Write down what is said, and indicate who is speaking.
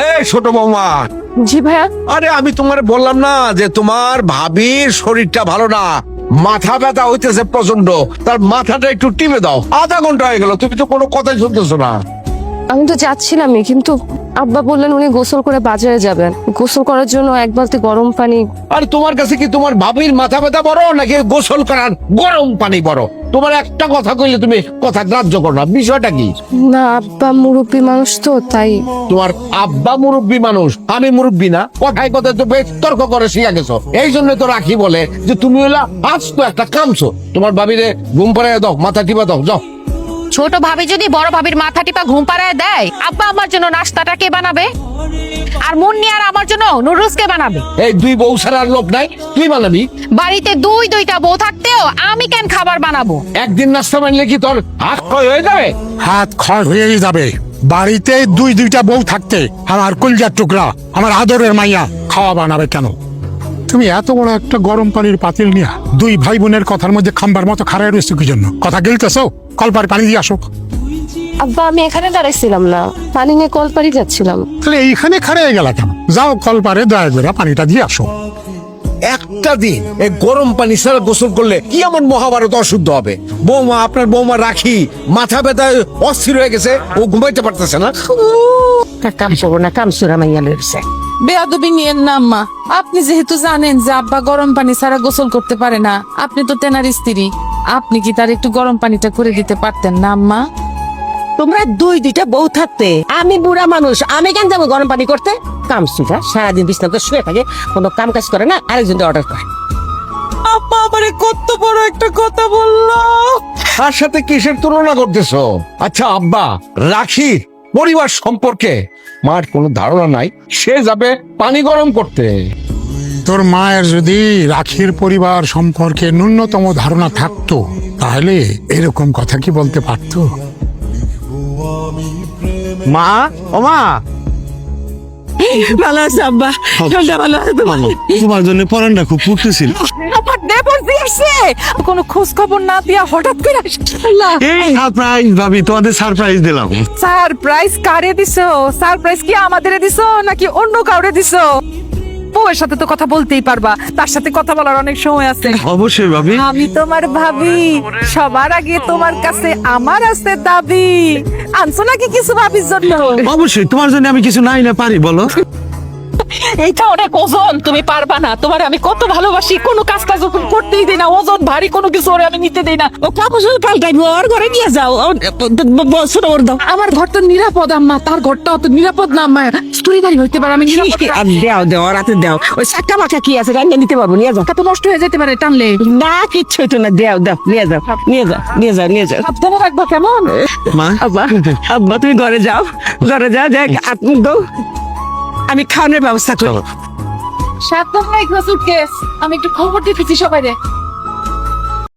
Speaker 1: এই ছোট বৌমা,
Speaker 2: জি ভাইয়া।
Speaker 1: আরে আমি তোমার বললাম না যে তোমার ভাবির শরীরটা ভালো না, মাথা ব্যথা হইতেছে প্রচন্ড, তার মাথাটা একটু টিপে দাও। আধা ঘন্টা হয়ে গেল, তুমি তো কোনো কথাই শুনতেছো না।
Speaker 2: আমি তো যাচ্ছিলামই, কিন্তু আব্বা বললেন উনি গোসল করে বাজারে যাবেন। গোসল করার জন্য এক বালতি গরম পানি।
Speaker 1: আর তোমার কাছে কি তোমার ভাবির মাথা ব্যথা বড় নাকি গোসল করার গরম পানি বড়? তোমার একটা কথা কইলে তুমি কথা গ্রাহ্য করো না, বিষয়টা কি?
Speaker 2: না, আব্বা মুরব্বী মানুষ তো তাই।
Speaker 1: তোমার আব্বা মুরব্বী মানুষ, আমি মুরব্বী না? কথায় কথায় তো বেশ তর্ক করে শিখা গেছো। এই জন্য তো রাখি বলে যে তুমি হইলা আজ তো একটা কামছো। তোমার ভাবিরে ঘুম পাড়ায় দাও, মাথা টিপা দাও, যাও।
Speaker 3: ছোট ভাবি যদি বড় ভাবির মাথা টিপা ঘুম পাড়ায় দেয়, আব্বা আমার জন্য নাস্তাটা কে বানাবে? আর মুন্নি আর আমার জন্য নুডলস কে বানাবে?
Speaker 1: এই দুই বউ ছাড়ার লোক নাই, তুই বানাবি?
Speaker 3: বাড়িতে দুইটা বউ থাকতেও আমি কেন খাবার বানাবো?
Speaker 1: একদিন নাস্তা বানলে কি তোর হাত ক্ষয় হয়ে যাবে?
Speaker 4: হাত খড় হয়েই যাবে। বাড়িতে দুইটা বউ থাকতে আমার কলজার টুকরা, আমার আদরের মাইয়া খাওয়া বানাবে কেন? তুমি এত বড় একটা গরম পানির পাতিল নিয়া দুই ভাই বোনের কথার মধ্যে খাম্বার মতো খাড়ায় রয়েছে কি জন্য? কথা গিলতেছো? কলপার পানি দিয়ে আসো।
Speaker 2: আব্বা আমি এখানে দাঁড়াইছিলাম না, পানি নিয়ে কলপাড়ি যাচ্ছিলাম।
Speaker 4: তাহলে এইখানে খাড়ায় গেলা কেন? যাও কলপারে দয়া করে পানিটা দিয়ে আসো।
Speaker 1: একটা দিন এই গরম পানি ছাড়া গোসল করলে কি এমন মহাভারত অশুদ্ধ হবে? বৌমা, আপনার বৌমা রাখি মাথা ব্যথায় অস্থির হয়ে গেছে, ও ঘুমাইতে পারতেছে না।
Speaker 5: কাম করবো না, কাম সুরা মাইয়া লড়ছে।
Speaker 6: বেয়াদবি নিয়েন না আম্মা। আপনি যেহেতু জানেন যে আব্বা গরম পানি ছাড়া গোসল করতে পারে না, আপনি তো তেনার স্ত্রী, আপনি কি তার একটু গরম পানিটা করে দিতে পারতেন না আম্মা?
Speaker 5: তোমরা দুইটা বউ থাকতে আমি বুড়া মানুষ, আমি কেন যাবো গরম পানি করতে? কাম সুরা সারাদিন বিছনাতে শুয়ে থাকে, কোনো কাম কাজ করে না, আরেকজন অর্ডার করে।
Speaker 6: আব্বা আমারে কত বড় একটা কথা বললো।
Speaker 1: তার সাথে কিসের তুলনা করতেছো? আচ্ছা আব্বা, রাখি পরিবার সম্পর্কে মার কোনো ধারণা নাই, সে যাবে পানি গরম করতে।
Speaker 4: তোর মায়ের যদি রাখির পরিবার সম্পর্কে ন্যূনতম ধারণা থাকতো তাহলে এরকম কথা কি বলতে পারতো?
Speaker 1: মা, ও মা,
Speaker 5: ভালো আছে আব্বা, ঠান্ডা ভালো আছে তোমার?
Speaker 7: তোমার জন্য পরানটা খুব পুড়তেছিল।
Speaker 6: আমার দেবর দিয়েছে, কোনো খোঁজ খবর না দিয়া হঠাৎ করে
Speaker 7: এই সারপ্রাইজ ভাবি, তোমাদের সারপ্রাইজ দিলাম।
Speaker 6: সারপ্রাইজ কারে দিছো? সারপ্রাইজ কি আমাদের দিছো নাকি অন্য কাউরে দিছো? বউয়ের সাথে তো কথা বলতেই পারবা, তার সাথে কথা বলার অনেক সময় আছে।
Speaker 7: অবশ্যই ভাবি।
Speaker 6: আমি তোমার ভাবি, সবার আগে তোমার কাছে আমার আছে দাবি। আনছো নাকি কিছু ভাবির জন্য?
Speaker 7: অবশ্যই তোমার জন্য আমি কিছু নাই না পারি, বলো।
Speaker 6: এইটা অনেক ওজন, তুমি পারবা না। তোমার আমি কত ভালোবাসি, কোনো কাজ কাজ করতেই দিই না, ওজন ভারী কোনো কিছু ওরে আমি নিতে দেই না।
Speaker 5: ও কাপড় পাল্টাইবো, ওর ঘরে নিয়ে যাও, ছোট ওর দাও।
Speaker 6: আমার ঘর তো নিরাপদ আম্মা, তার ঘরটা অত নিরাপদ না আম্মা, স্টোরিদারি হইতে পারে। আমি নিরাপদ না।
Speaker 5: দেও দেও, রাতে দেও। ওই চাক্কা মাক্কা কি আছে রান্না নিতে পারবো, নিয়ে যাও।
Speaker 6: তা তো নষ্ট হয়ে যেতে পারে টানলে।
Speaker 5: না কিচ্ছু হইতো না, দেও দেও, নিয়ে যাও, নিয়ে যাও, নিয়ে যাও, নিয়ে যাও।
Speaker 6: সাবধানে রাখবা কেমন?
Speaker 7: মা,
Speaker 5: আব্বা, আব্বা তুমি ঘরে যাও, ঘরে যাও, দেখ আপনি দাও, আমি খাওয়ানোর ব্যবস্থা করি।
Speaker 6: সাবধানে রাখবা সুটকেস। আমি একটু খবর দিতেছি সবাই রে।